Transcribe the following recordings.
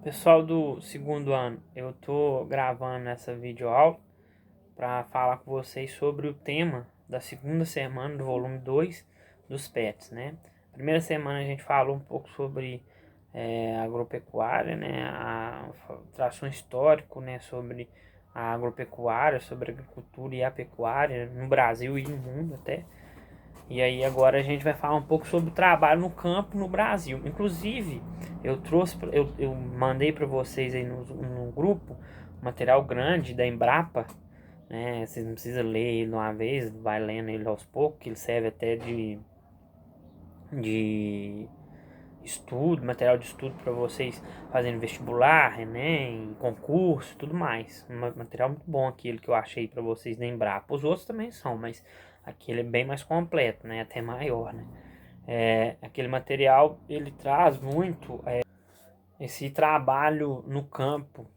Pessoal do segundo ano, eu tô gravando essa videoaula para falar com vocês sobre o tema da segunda semana do volume 2 dos PETs, né? Primeira semana a gente falou um pouco sobre agropecuária, né? Tração histórico, né? Sobre a agropecuária, sobre a agricultura e a pecuária no Brasil e no mundo até. E aí agora a gente vai falar um pouco sobre o trabalho no campo no Brasil. Inclusive, eu mandei para vocês aí no grupo um material grande da Embrapa, né? Vocês não precisam ler ele de uma vez, vai lendo ele aos poucos, que ele serve até de estudo, material de estudo para vocês fazendo vestibular, Enem, concurso, tudo mais. Um material muito bom aquele que eu achei para vocês da Embrapa. Os outros também são, mas aquele é bem mais completo, né? Até maior, né? Aquele material ele traz muito esse trabalho no campo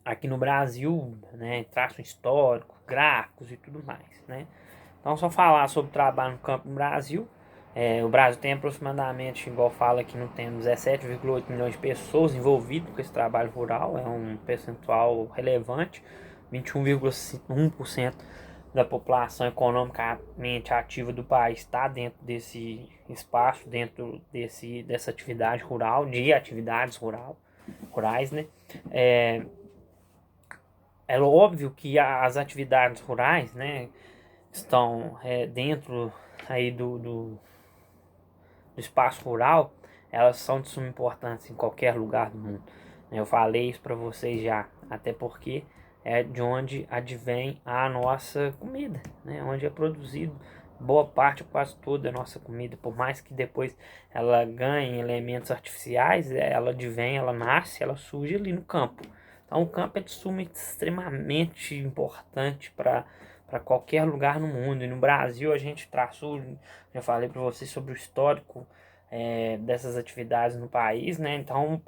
aqui no Brasil, né? Traço histórico, gráficos e tudo mais, né? Então, só falar sobre o trabalho no campo no Brasil. O Brasil tem aproximadamente, igual fala aqui no tema, 17,8 milhões de pessoas envolvidas com esse trabalho rural. É um percentual relevante. 21,1% da população economicamente ativa do país está dentro desse espaço, dentro dessa atividade rural, de atividades rurais, né? É, é óbvio que as atividades rurais, né, estão dentro aí do espaço rural, elas são de suma importância em qualquer lugar do mundo. Eu falei isso para vocês já, até porque é de onde advém a nossa comida, né? Onde é produzido boa parte, quase toda a nossa comida, por mais que depois ela ganhe elementos artificiais, ela advém, ela nasce, ela surge ali no campo. Então o campo é de suma extremamente importante para qualquer lugar no mundo. E no Brasil a gente traçou, já falei para vocês sobre o histórico dessas atividades no país, né? Então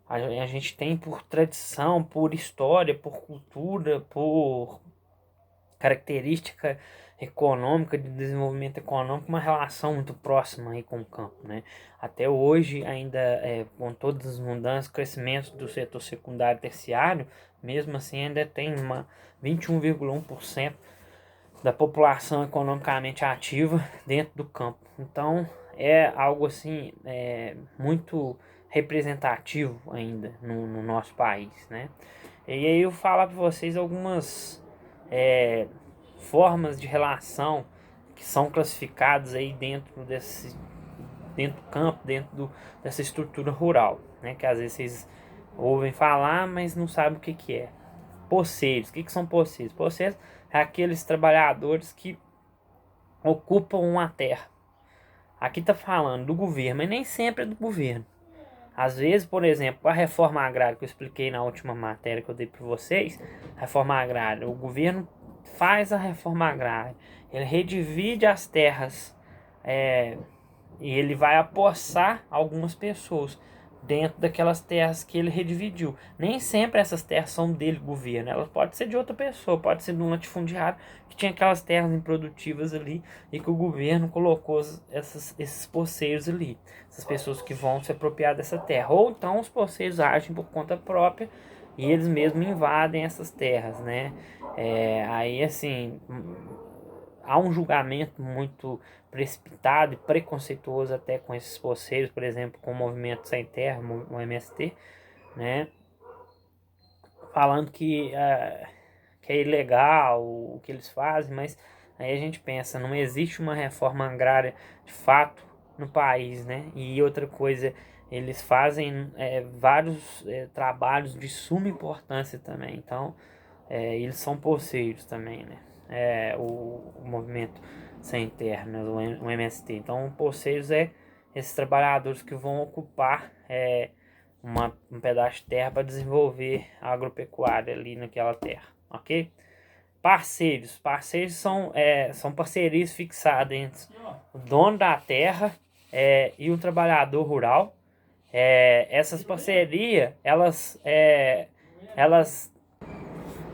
a gente tem por tradição, por história, por cultura, por característica econômica, de desenvolvimento econômico, uma relação muito próxima aí com o campo, né? Até hoje, ainda com todas as mudanças, crescimento do setor secundário e terciário, mesmo assim ainda tem uma 21,1% da população economicamente ativa dentro do campo. Então é algo assim muito representativo ainda no nosso país, né? E aí eu vou falar para vocês algumas formas de relação que são classificadas aí dentro do campo, dessa estrutura rural, né? Que às vezes vocês ouvem falar, mas não sabem o que que é. Poceiros, o que que são poceiros? Poceiros é aqueles trabalhadores que ocupam uma terra. Aqui está falando do governo, mas nem sempre é do governo. Às vezes, por exemplo, a reforma agrária que eu expliquei na última matéria que eu dei para vocês, reforma agrária, o governo faz a reforma agrária, ele redivide as terras e ele vai apossar algumas pessoas dentro daquelas terras que ele redividiu. Nem sempre essas terras são dele, governo. Elas podem ser de outra pessoa, pode ser de um latifundiário que tinha aquelas terras improdutivas ali e que o governo colocou esses poceiros ali. Essas pessoas que vão se apropriar dessa terra. Ou então os poceiros agem por conta própria e eles mesmos invadem essas terras, né? Aí assim há um julgamento muito precipitado e preconceituoso até com esses poceiros, por exemplo, com o Movimento Sem Terra, o MST, né? Falando que é ilegal o que eles fazem, mas aí a gente pensa, não existe uma reforma agrária de fato no país, né? E outra coisa, eles fazem vários trabalhos de suma importância também, então eles são poceiros também, né? O movimento sem terra, né? O MST. Então, poceiros é esses trabalhadores que vão ocupar um pedaço de terra para desenvolver a agropecuária ali naquela terra, ok? Parceiros são parcerias fixadas entre o dono da terra e o trabalhador rural. Essas parcerias, elas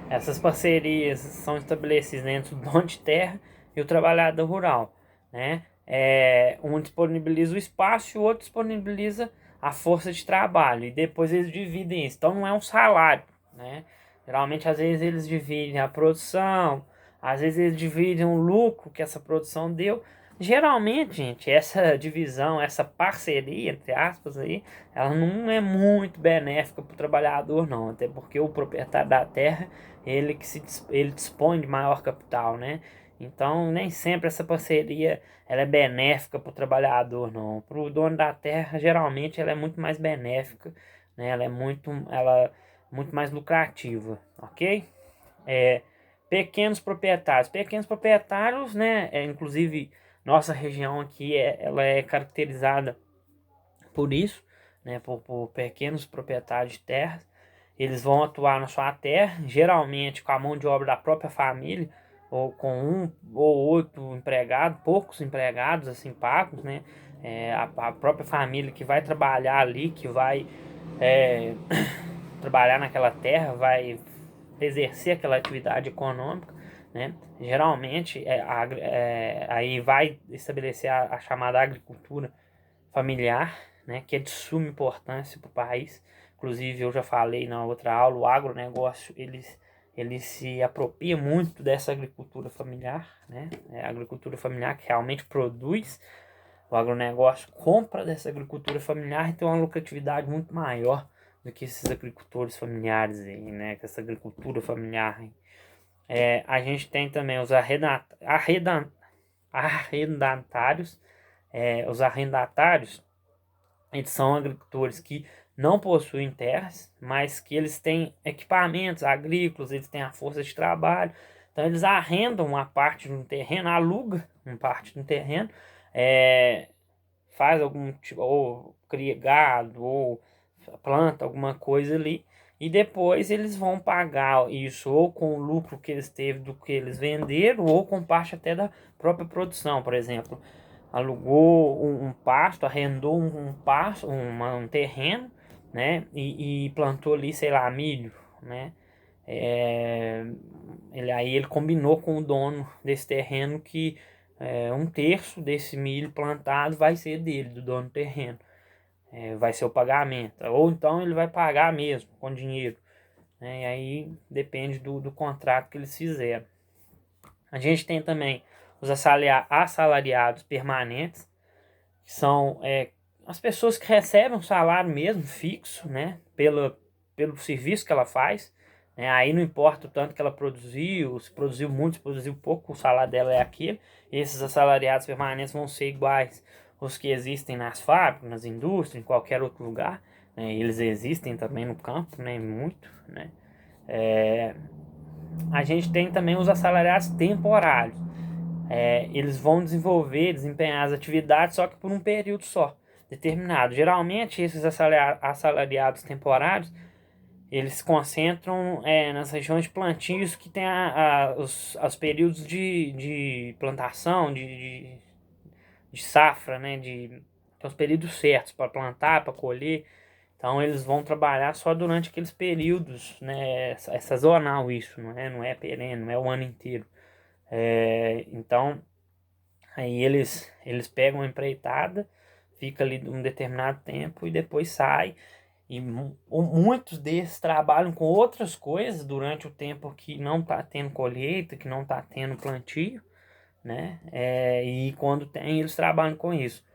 essas parcerias são estabelecidas entre o dono de terra e o trabalhador rural, né? Um disponibiliza o espaço e o outro disponibiliza a força de trabalho e depois eles dividem isso. Então não é um salário, né? Geralmente às vezes eles dividem a produção, às vezes eles dividem o lucro que essa produção deu. Geralmente, gente, essa divisão, essa parceria, entre aspas, aí, ela não é muito benéfica para o trabalhador, não. Até porque o proprietário da terra, ele dispõe de maior capital, né? Então, nem sempre essa parceria ela é benéfica para o trabalhador, não. Para o dono da terra, geralmente, ela é muito mais benéfica, né? Ela é muito mais lucrativa, ok? É, pequenos proprietários, né? Inclusive, nossa região aqui, ela é caracterizada por isso, né? Por pequenos proprietários de terras. Eles vão atuar na sua terra, geralmente com a mão de obra da própria família, ou com um ou outro empregado, poucos empregados assim pagos, né? A própria família que vai trabalhar ali, que vai é, trabalhar naquela terra, vai exercer aquela atividade econômica, né? Geralmente aí vai estabelecer a chamada agricultura familiar, né? Que é de suma importância para o país. Inclusive eu já falei na outra aula, o agronegócio ele se apropria muito dessa agricultura familiar, né? A agricultura familiar que realmente produz, o agronegócio compra dessa agricultura familiar e tem uma lucratividade muito maior do que esses agricultores familiares aí, né? Com essa agricultura familiar aí. A gente tem também os arrendatários. Os arrendatários, eles são agricultores que não possuem terras, mas que eles têm equipamentos agrícolas, eles têm a força de trabalho. Então eles arrendam uma parte de um terreno, aluga uma parte de um terreno, faz algum tipo, ou cria gado, ou planta alguma coisa ali, e depois eles vão pagar isso ou com o lucro que eles teve do que eles venderam, ou com parte até da própria produção. Por exemplo, alugou um pasto, arrendou um pasto, um terreno, né, e plantou ali, sei lá, milho, né. Ele combinou com o dono desse terreno que um terço desse milho plantado vai ser dele, do dono do terreno. Vai ser o pagamento. Ou então ele vai pagar mesmo, com dinheiro, né? E aí depende do contrato que eles fizeram. A gente tem também os assalariados permanentes, que são as pessoas que recebem um salário mesmo fixo, né? Pelo serviço que ela faz. Aí não importa o tanto que ela produziu, se produziu muito, se produziu pouco, o salário dela é aquele. Esses assalariados permanentes vão ser iguais os que existem nas fábricas, nas indústrias, em qualquer outro lugar, né? Eles existem também no campo, né? Muito, né? A gente tem também os assalariados temporários. Eles vão desempenhar as atividades, só que por um período só, determinado. Geralmente, esses assalariados temporários, eles se concentram nas regiões de plantios que tem os períodos de plantação, de safra, né? Tem os períodos certos para plantar, para colher. Então eles vão trabalhar só durante aqueles períodos, né? É sazonal isso, não é perene, não é o ano inteiro. Então aí eles pegam a empreitada, fica ali um determinado tempo e depois sai. E muitos desses trabalham com outras coisas durante o tempo que não está tendo colheita, que não está tendo plantio, né? E quando tem, eles trabalham com isso.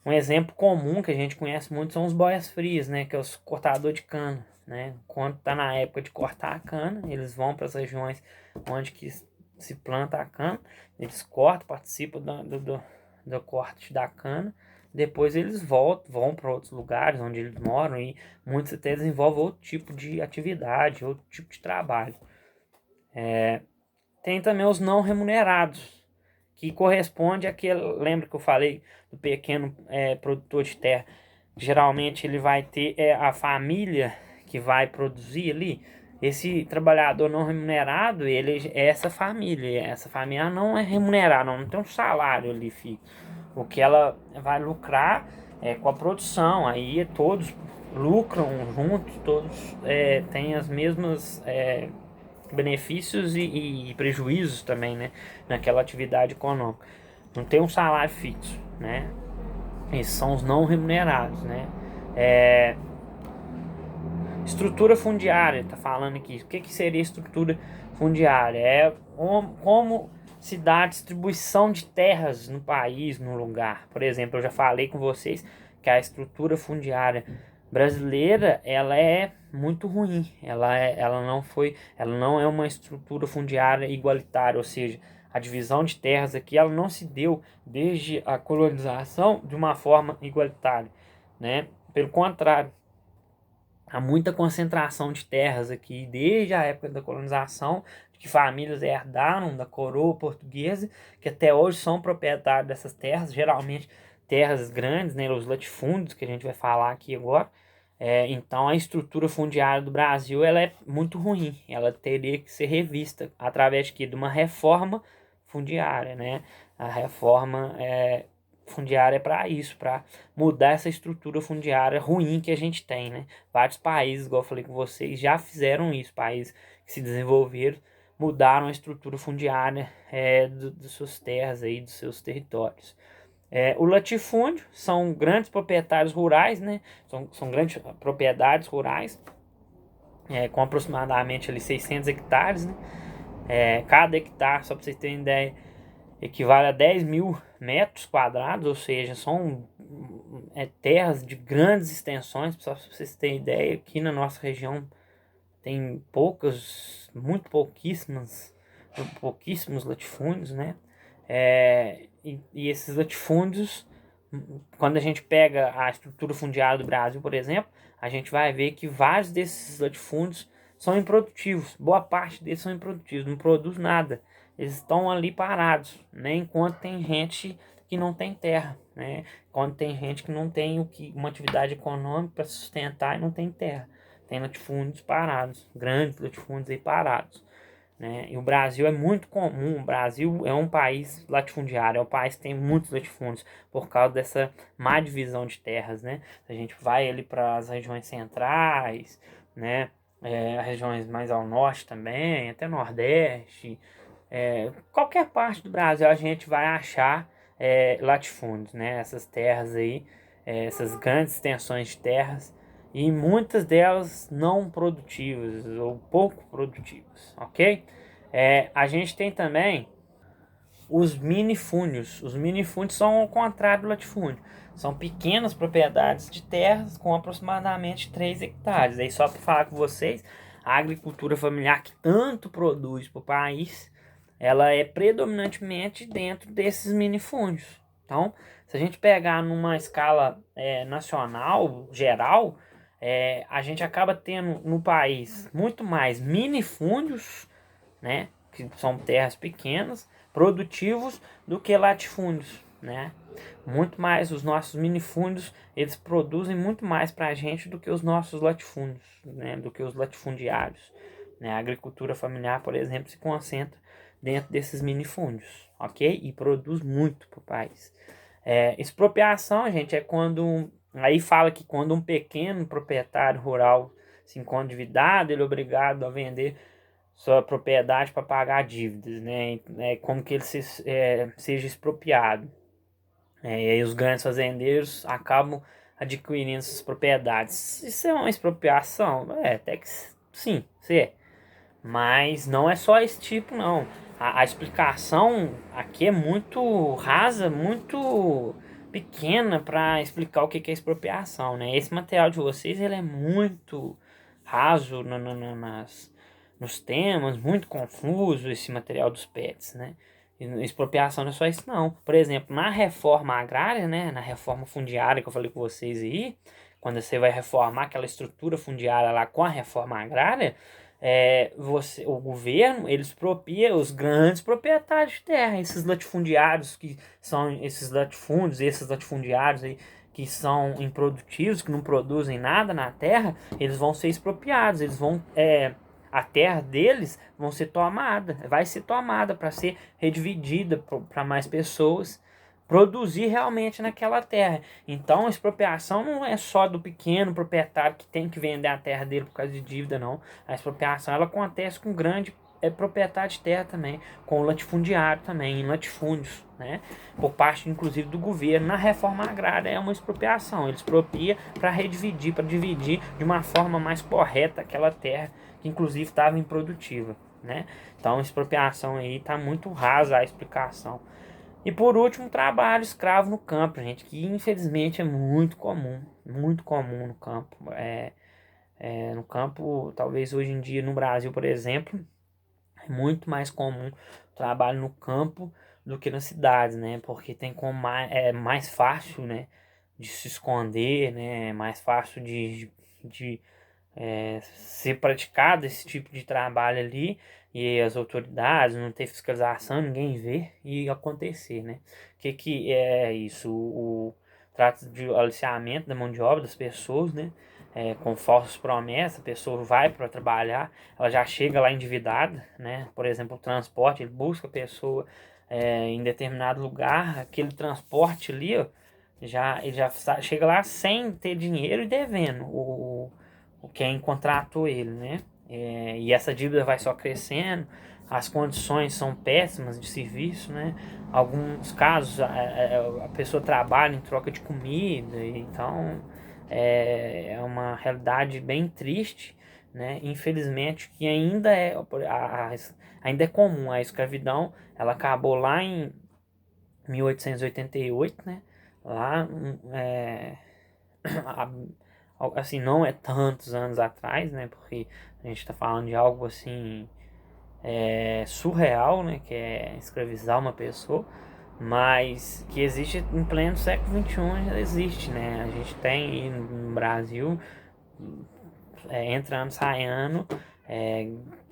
Um exemplo comum que a gente conhece muito são os boias-frias, né? Que é os cortadores de cana, né? Quando está na época de cortar a cana, eles vão para as regiões onde que se planta a cana, eles cortam, participam do corte da cana. Depois eles vão para outros lugares onde eles moram e muitos até desenvolvem outro tipo de atividade, outro tipo de trabalho. Tem também os não remunerados, que corresponde àquele, lembra que eu falei do pequeno produtor de terra? Geralmente ele vai ter a família que vai produzir ali. Esse trabalhador não remunerado, ele é essa família. Essa família não é remunerada, não tem um salário ali fixo. O que ela vai lucrar é com a produção. Aí todos lucram juntos, todos têm as mesmas benefícios e prejuízos também, né, naquela atividade econômica. Não tem um salário fixo, né? Esses são os não remunerados, né? Estrutura fundiária, tá falando aqui. O que seria estrutura fundiária? É como se dá a distribuição de terras no país, no lugar. Por exemplo, eu já falei com vocês que a estrutura fundiária brasileira, ela é muito ruim. Ela não é uma estrutura fundiária igualitária, ou seja, a divisão de terras aqui, ela não se deu desde a colonização de uma forma igualitária, né? Pelo contrário, há muita concentração de terras aqui, desde a época da colonização, que famílias herdaram da coroa portuguesa, que até hoje são proprietários dessas terras, geralmente terras grandes, né, os latifúndios, que a gente vai falar aqui agora. Então a estrutura fundiária do Brasil, ela é muito ruim, ela teria que ser revista através de uma reforma fundiária, né? A reforma fundiária é para isso, para mudar essa estrutura fundiária ruim que a gente tem, né? Vários países, igual eu falei com vocês, já fizeram isso, países que se desenvolveram, mudaram a estrutura fundiária das suas terras aí, dos seus territórios. O latifúndio são grandes proprietários rurais, né? São grandes propriedades rurais, com aproximadamente ali 600 hectares, né? Cada hectare, só para vocês terem ideia, equivale a 10 mil metros quadrados, ou seja, são terras de grandes extensões. Só para vocês terem ideia, aqui na nossa região tem pouquíssimos latifúndios, né? E esses latifúndios, quando a gente pega a estrutura fundiária do Brasil, por exemplo, a gente vai ver que vários desses latifúndios são improdutivos. Boa parte deles são improdutivos, não produz nada. Eles estão ali parados, né? Enquanto tem gente que não tem terra, né? Quando tem gente que não tem uma atividade econômica para sustentar e não tem terra. Tem latifúndios parados, grandes latifúndios aí parados, né? E o Brasil é muito comum. O Brasil é um país latifundiário, é um país que tem muitos latifúndios por causa dessa má divisão de terras, né? A gente vai ali para as regiões centrais, né? Regiões mais ao norte também, até nordeste, qualquer parte do Brasil a gente vai achar latifúndios, né? Essas terras aí, essas grandes extensões de terras, e muitas delas não produtivas ou pouco produtivas, ok? A gente tem também os minifúndios. Os minifúndios são ao contrário do latifúndio. São pequenas propriedades de terras com aproximadamente 3 hectares. Aí só para falar com vocês, a agricultura familiar que tanto produz para o país, ela é predominantemente dentro desses minifúndios. Então, se a gente pegar numa escala nacional, geral, a gente acaba tendo no país muito mais minifúndios, né, que são terras pequenas, produtivos, do que latifúndios, né? Muito mais, os nossos minifúndios, eles produzem muito mais para a gente do que os nossos latifúndios, né? Do que os latifundiários, né? A agricultura familiar, por exemplo, se concentra dentro desses minifúndios, ok? E produz muito para o país. Expropriação, gente, é quando... Aí fala que quando um pequeno proprietário rural se encontra endividado, ele é obrigado a vender sua propriedade para pagar dívidas, né? Como que ele seja expropriado. E aí os grandes fazendeiros acabam adquirindo essas propriedades. Isso é uma expropriação? Até que sim, isso é. Mas não é só esse tipo, não. A explicação aqui é muito rasa, muito pequena para explicar o que é expropriação, né? Esse material de vocês, ele é muito raso nos temas, muito confuso esse material dos PETs, né? E expropriação não é só isso, não. Por exemplo, na reforma agrária, né? Na reforma fundiária que eu falei com vocês aí, quando você vai reformar aquela estrutura fundiária lá com a reforma agrária, o governo, ele expropria os grandes proprietários de terra, esses latifundiários que são esses latifúndios, esses latifundiários aí que são improdutivos, que não produzem nada na terra, eles vão ser expropriados, a terra deles vai ser tomada para ser redividida para mais pessoas produzir realmente naquela terra. Então, a expropriação não é só do pequeno proprietário que tem que vender a terra dele por causa de dívida, não. A expropriação ela acontece com grande proprietário de terra também, com o latifundiário também, em latifúndios, né? Por parte, inclusive, do governo. Na reforma agrária é uma expropriação, ele expropria para redividir, para dividir de uma forma mais correta aquela terra que, inclusive, estava improdutiva, né? Então, a expropriação aí está muito rasa a explicação. E por último, trabalho escravo no campo, gente, que infelizmente é muito comum no campo. No campo, talvez hoje em dia no Brasil, por exemplo, é muito mais comum o trabalho no campo do que nas cidades, né? Porque tem como é mais fácil, né, de se esconder, né? É mais fácil de ser praticado esse tipo de trabalho ali e as autoridades não ter fiscalização, ninguém vê e acontecer, né? O que é isso? Trata de aliciamento da mão de obra das pessoas, né? Com falsas promessas, a pessoa vai para trabalhar, ela já chega lá endividada, né? Por exemplo, o transporte, ele busca a pessoa em determinado lugar, aquele transporte ali, ó, ele já chega lá sem ter dinheiro e devendo o quem contratou ele, né? E essa dívida vai só crescendo, as condições são péssimas de serviço, né? Alguns casos a pessoa trabalha em troca de comida, então é uma realidade bem triste, né? Infelizmente que ainda é comum a escravidão, ela acabou lá em 1888, né? Lá assim, não é tantos anos atrás, né? Porque a gente está falando de algo assim surreal, né? Que é escravizar uma pessoa, mas que existe em pleno século XXI, já existe, né? A gente tem aí no Brasil, entra ano, sai ano,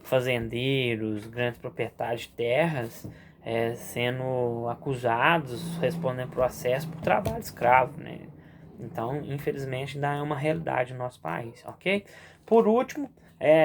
fazendeiros, grandes proprietários de terras sendo acusados, respondendo processo por trabalho escravo, né? Então, infelizmente, ainda é uma realidade no nosso país, ok? Por último,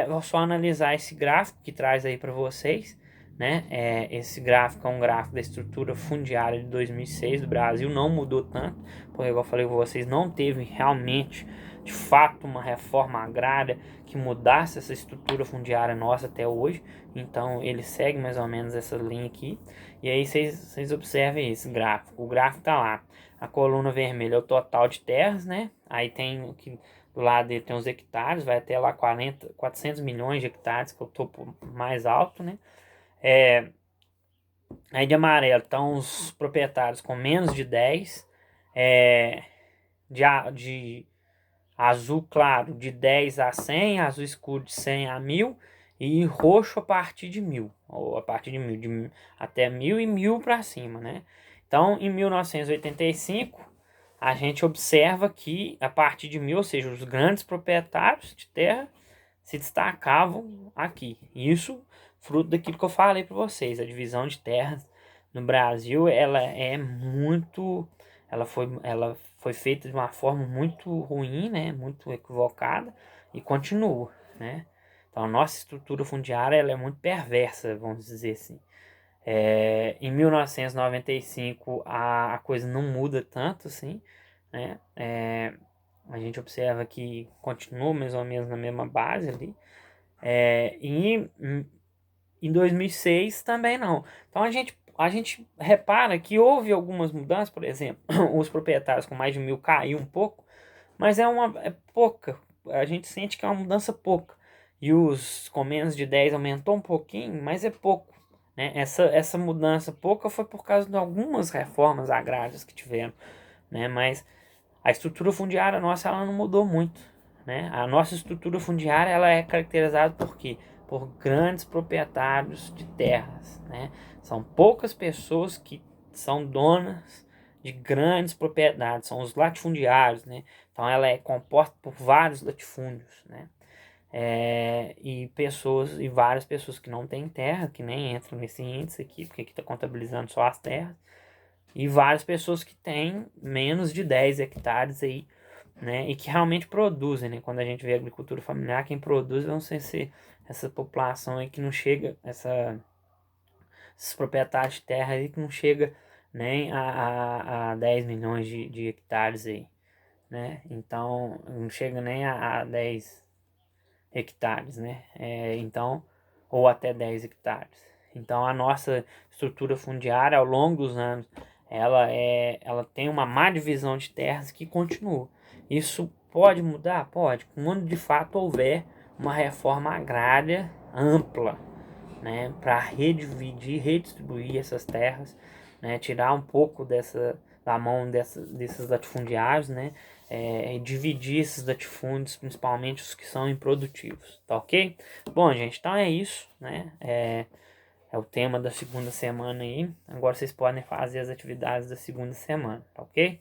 vou só analisar esse gráfico que traz aí para vocês, né? Esse gráfico é um gráfico da estrutura fundiária de 2006 do Brasil, não mudou tanto, porque, igual eu falei com vocês, não teve realmente, de fato, uma reforma agrária que mudasse essa estrutura fundiária nossa até hoje. Então, ele segue mais ou menos essa linha aqui. E aí, vocês observem esse gráfico. O gráfico tá lá. A coluna vermelha é o total de terras, né? Aí tem aqui do lado dele tem os hectares, vai até lá 400 milhões de hectares, que é o topo mais alto, né? Aí de amarelo estão os proprietários com menos de 10, é, de azul claro de 10 a 100, azul escuro de 100 a 1000 e roxo a partir de 1000, ou a partir de 1000, até 1000 e 1000 para cima, né? Então, em 1985, a gente observa que a partir de 1000, ou seja, os grandes proprietários de terra se destacavam aqui. Isso fruto daquilo que eu falei para vocês, a divisão de terras no Brasil, ela foi feita de uma forma muito ruim, né, muito equivocada e continua, né? Então, a nossa estrutura fundiária ela é muito perversa, vamos dizer assim. Em 1995 a coisa não muda tanto, assim, né? A gente observa que continua mais ou menos na mesma base ali. E em 2006 também não. Então a gente repara que houve algumas mudanças, por exemplo, os proprietários com mais de 1000 caiu um pouco, mas é pouca. A gente sente que é uma mudança pouca. E os com menos de 10 aumentou um pouquinho, mas é pouco. Né? Essa mudança pouca foi por causa de algumas reformas agrárias que tiveram. Né? Mas a estrutura fundiária nossa ela não mudou muito, né? A nossa estrutura fundiária ela é caracterizada por quê? Por grandes proprietários de terras, né? São poucas pessoas que são donas de grandes propriedades, são os latifundiários, né? Então ela é composta por vários latifúndios, né? E várias pessoas que não têm terra, que nem entram nesse índice aqui, porque aqui está contabilizando só as terras, e várias pessoas que têm menos de 10 hectares aí, né? E que realmente produzem, né? Quando a gente vê agricultura familiar, quem produz vão ser essa população aí que não chega, esses proprietários de terra aí que não chega nem a 10 milhões de hectares aí, né? Então, não chega nem a 10 hectares, né? Então, ou até 10 hectares. Então a nossa estrutura fundiária ao longo dos anos, ela tem uma má divisão de terras que continua. Isso pode mudar? Pode, quando de fato houver uma reforma agrária ampla, né, para redistribuir essas terras, né, tirar um pouco da mão desses latifundiários, né, e dividir esses latifúndios, principalmente os que são improdutivos, tá ok? Bom, gente, então é isso, né, é o tema da segunda semana aí. Agora vocês podem fazer as atividades da segunda semana, tá ok?